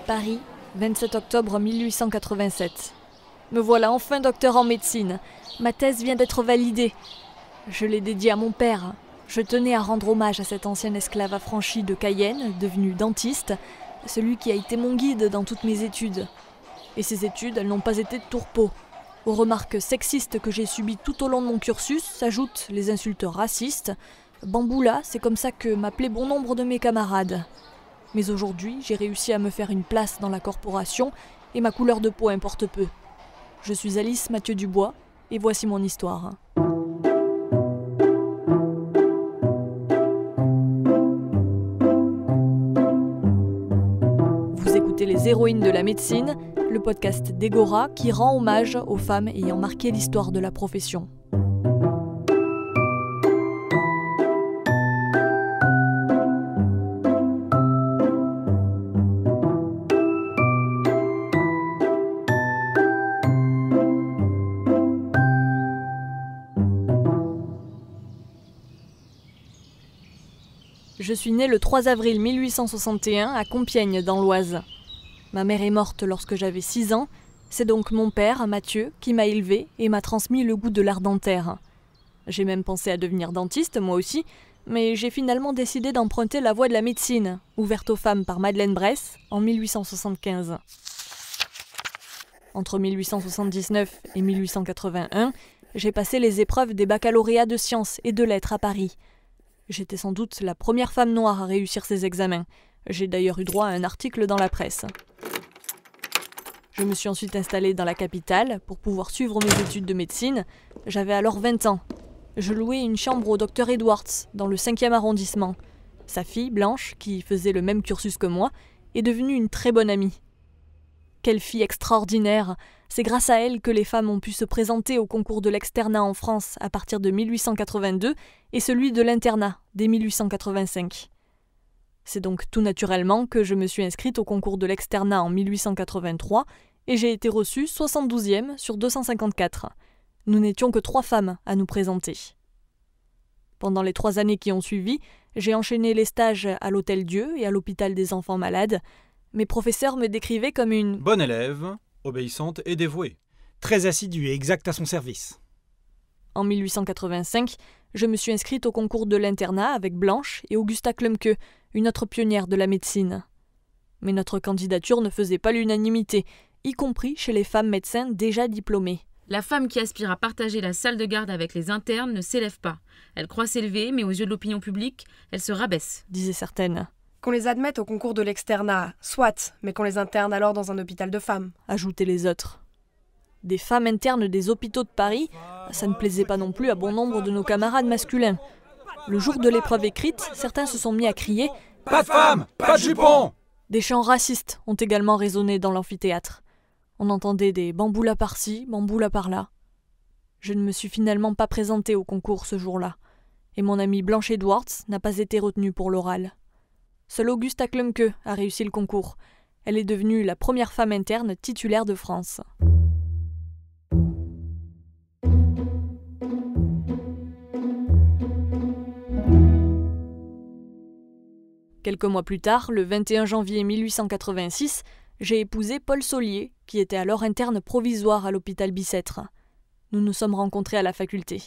Paris, 27 octobre 1887. Me voilà enfin docteur en médecine. Ma thèse vient d'être validée. Je l'ai dédiée à mon père. Je tenais à rendre hommage à cet ancien esclave affranchi de Cayenne, devenu dentiste, celui qui a été mon guide dans toutes mes études. Et ces études, elles n'ont pas été de tourpeau. Aux remarques sexistes que j'ai subies tout au long de mon cursus s'ajoutent les insultes racistes. Bamboula, c'est comme ça que m'appelaient bon nombre de mes camarades. Mais aujourd'hui, j'ai réussi à me faire une place dans la corporation et ma couleur de peau importe peu. Je suis Alice Mathieu Dubois et voici mon histoire. Vous écoutez Les Héroïnes de la médecine, le podcast d'Egora qui rend hommage aux femmes ayant marqué l'histoire de la profession. Je suis née le 3 avril 1861 à Compiègne, dans l'Oise. Ma mère est morte lorsque j'avais 6 ans. C'est donc mon père, Mathieu, qui m'a élevée et m'a transmis le goût de l'art dentaire. J'ai même pensé à devenir dentiste, moi aussi, mais j'ai finalement décidé d'emprunter la voie de la médecine, ouverte aux femmes par Madeleine Brès en 1875. Entre 1879 et 1881, j'ai passé les épreuves des baccalauréats de sciences et de lettres à Paris. J'étais sans doute la première femme noire à réussir ces examens. J'ai d'ailleurs eu droit à un article dans la presse. Je me suis ensuite installée dans la capitale pour pouvoir suivre mes études de médecine. J'avais alors 20 ans. Je louais une chambre au Dr Edwards, dans le 5e arrondissement. Sa fille, Blanche, qui faisait le même cursus que moi, est devenue une très bonne amie. Quelle fille extraordinaire! C'est grâce à elle que les femmes ont pu se présenter au concours de l'externat en France à partir de 1882 et celui de l'internat dès 1885. C'est donc tout naturellement que je me suis inscrite au concours de l'externat en 1883 et j'ai été reçue 72e sur 254. Nous n'étions que 3 femmes à nous présenter. Pendant les 3 années qui ont suivi, j'ai enchaîné les stages à l'Hôtel-Dieu et à l'hôpital des enfants malades. Mes professeurs me décrivaient comme une bonne élève, obéissante et dévouée, très assidue et exacte à son service. En 1885, je me suis inscrite au concours de l'internat avec Blanche et Augusta Klumke, une autre pionnière de la médecine. Mais notre candidature ne faisait pas l'unanimité, y compris chez les femmes médecins déjà diplômées. La femme qui aspire à partager la salle de garde avec les internes ne s'élève pas. Elle croit s'élever, mais aux yeux de l'opinion publique, elle se rabaisse, disaient certaines. Qu'on les admette au concours de l'externat, soit, mais qu'on les interne alors dans un hôpital de femmes, ajoutaient les autres. Des femmes internes des hôpitaux de Paris, ça ne plaisait pas non plus à bon nombre de nos camarades masculins. Le jour de l'épreuve écrite, certains se sont mis à crier « Pas de femme, pas de jupon !» Des chants racistes ont également résonné dans l'amphithéâtre. On entendait des bamboulas par-ci, bamboulas par-là. Je ne me suis finalement pas présentée au concours ce jour-là, et mon amie Blanche Edwards n'a pas été retenue pour l'oral. Seule Augusta Klumke a réussi le concours. Elle est devenue la première femme interne titulaire de France. Quelques mois plus tard, le 21 janvier 1886, j'ai épousé Paul Saulier, qui était alors interne provisoire à l'hôpital Bicêtre. Nous nous sommes rencontrés à la faculté.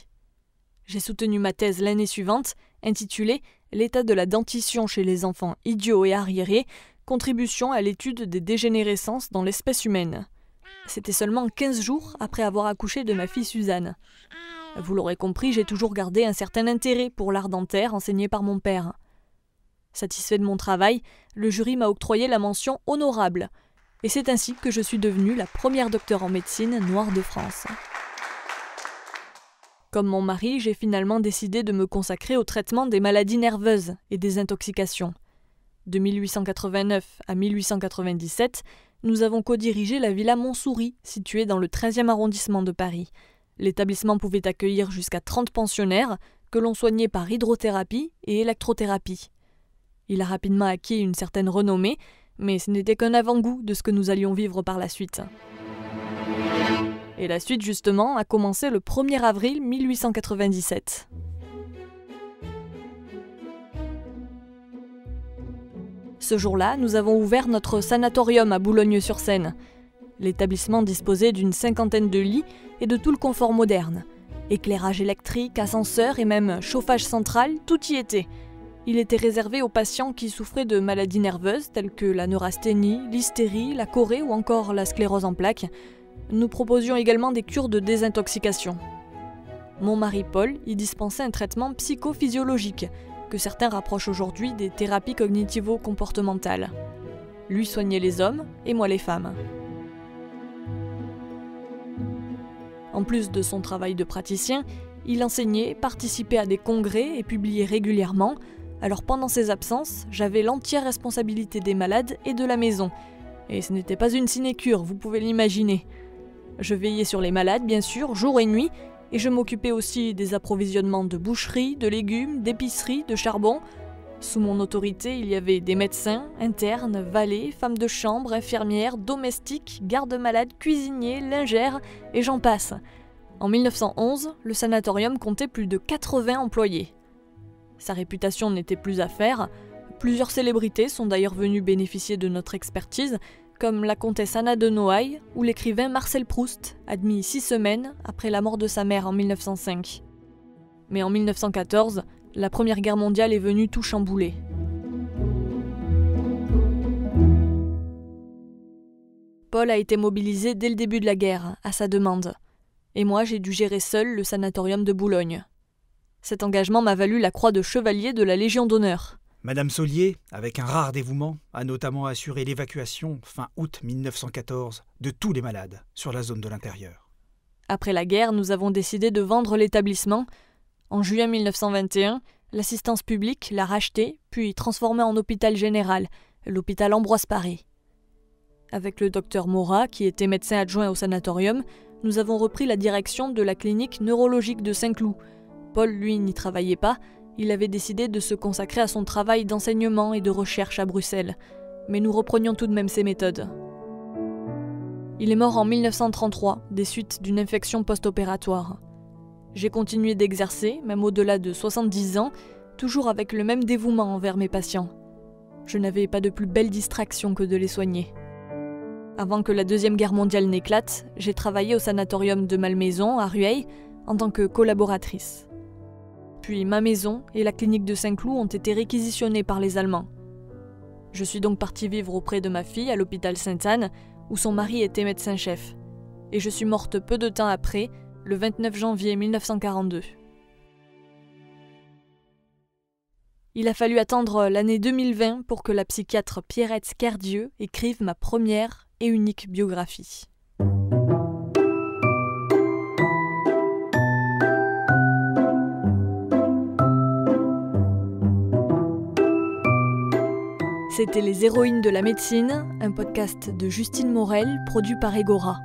J'ai soutenu ma thèse l'année suivante, intitulée « L'état de la dentition chez les enfants idiots et arriérés, contribution à l'étude des dégénérescences dans l'espèce humaine ». C'était seulement 15 jours après avoir accouché de ma fille Suzanne. Vous l'aurez compris, j'ai toujours gardé un certain intérêt pour l'art dentaire enseigné par mon père. Satisfait de mon travail, le jury m'a octroyé la mention honorable. Et c'est ainsi que je suis devenue la première docteure en médecine noire de France. Comme mon mari, j'ai finalement décidé de me consacrer au traitement des maladies nerveuses et des intoxications. De 1889 à 1897, nous avons co-dirigé la Villa Montsouris, située dans le 13e arrondissement de Paris. L'établissement pouvait accueillir jusqu'à 30 pensionnaires que l'on soignait par hydrothérapie et électrothérapie. Il a rapidement acquis une certaine renommée, mais ce n'était qu'un avant-goût de ce que nous allions vivre par la suite. Et la suite, justement, a commencé le 1er avril 1897. Ce jour-là, nous avons ouvert notre sanatorium à Boulogne-sur-Seine. L'établissement disposait d'une 50aine de lits et de tout le confort moderne. Éclairage électrique, ascenseur et même chauffage central, tout y était. Il était réservé aux patients qui souffraient de maladies nerveuses telles que la neurasthénie, l'hystérie, la chorée ou encore la sclérose en plaques. Nous proposions également des cures de désintoxication. Mon mari Paul y dispensait un traitement psychophysiologique, que certains rapprochent aujourd'hui des thérapies cognitivo-comportementales. Lui soignait les hommes et moi les femmes. En plus de son travail de praticien, il enseignait, participait à des congrès et publiait régulièrement. Alors pendant ses absences, j'avais l'entière responsabilité des malades et de la maison. Et ce n'était pas une sinécure, vous pouvez l'imaginer. Je veillais sur les malades, bien sûr, jour et nuit, et je m'occupais aussi des approvisionnements de boucherie, de légumes, d'épicerie, de charbon. Sous mon autorité, il y avait des médecins, internes, valets, femmes de chambre, infirmières, domestiques, gardes-malades, cuisiniers, lingères, et j'en passe. En 1911, le sanatorium comptait plus de 80 employés. Sa réputation n'était plus à faire. Plusieurs célébrités sont d'ailleurs venues bénéficier de notre expertise, comme la comtesse Anna de Noailles ou l'écrivain Marcel Proust, admis 6 semaines après la mort de sa mère en 1905. Mais en 1914, la Première Guerre mondiale est venue tout chambouler. Paul a été mobilisé dès le début de la guerre, à sa demande. Et moi, j'ai dû gérer seul le sanatorium de Boulogne. Cet engagement m'a valu la croix de chevalier de la Légion d'honneur. Madame Saulier, avec un rare dévouement, a notamment assuré l'évacuation, fin août 1914, de tous les malades sur la zone de l'intérieur. Après la guerre, nous avons décidé de vendre l'établissement. En juin 1921, l'assistance publique l'a racheté, puis transformé en hôpital général, l'hôpital Ambroise Paré. Avec le docteur Morat, qui était médecin adjoint au sanatorium, nous avons repris la direction de la clinique neurologique de Saint-Cloud. Paul, lui, n'y travaillait pas. Il avait décidé de se consacrer à son travail d'enseignement et de recherche à Bruxelles. Mais nous reprenions tout de même ses méthodes. Il est mort en 1933, des suites d'une infection post-opératoire. J'ai continué d'exercer, même au-delà de 70 ans, toujours avec le même dévouement envers mes patients. Je n'avais pas de plus belle distraction que de les soigner. Avant que la Deuxième Guerre mondiale n'éclate, j'ai travaillé au sanatorium de Malmaison, à Rueil, en tant que collaboratrice. Puis ma maison et la clinique de Saint-Cloud ont été réquisitionnées par les Allemands. Je suis donc partie vivre auprès de ma fille à l'hôpital Sainte-Anne, où son mari était médecin-chef. Et je suis morte peu de temps après, le 29 janvier 1942. Il a fallu attendre l'année 2020 pour que la psychiatre Pierrette Scardieu écrive ma première et unique biographie. C'était Les Héroïnes de la médecine, un podcast de Justine Morel, produit par Egora.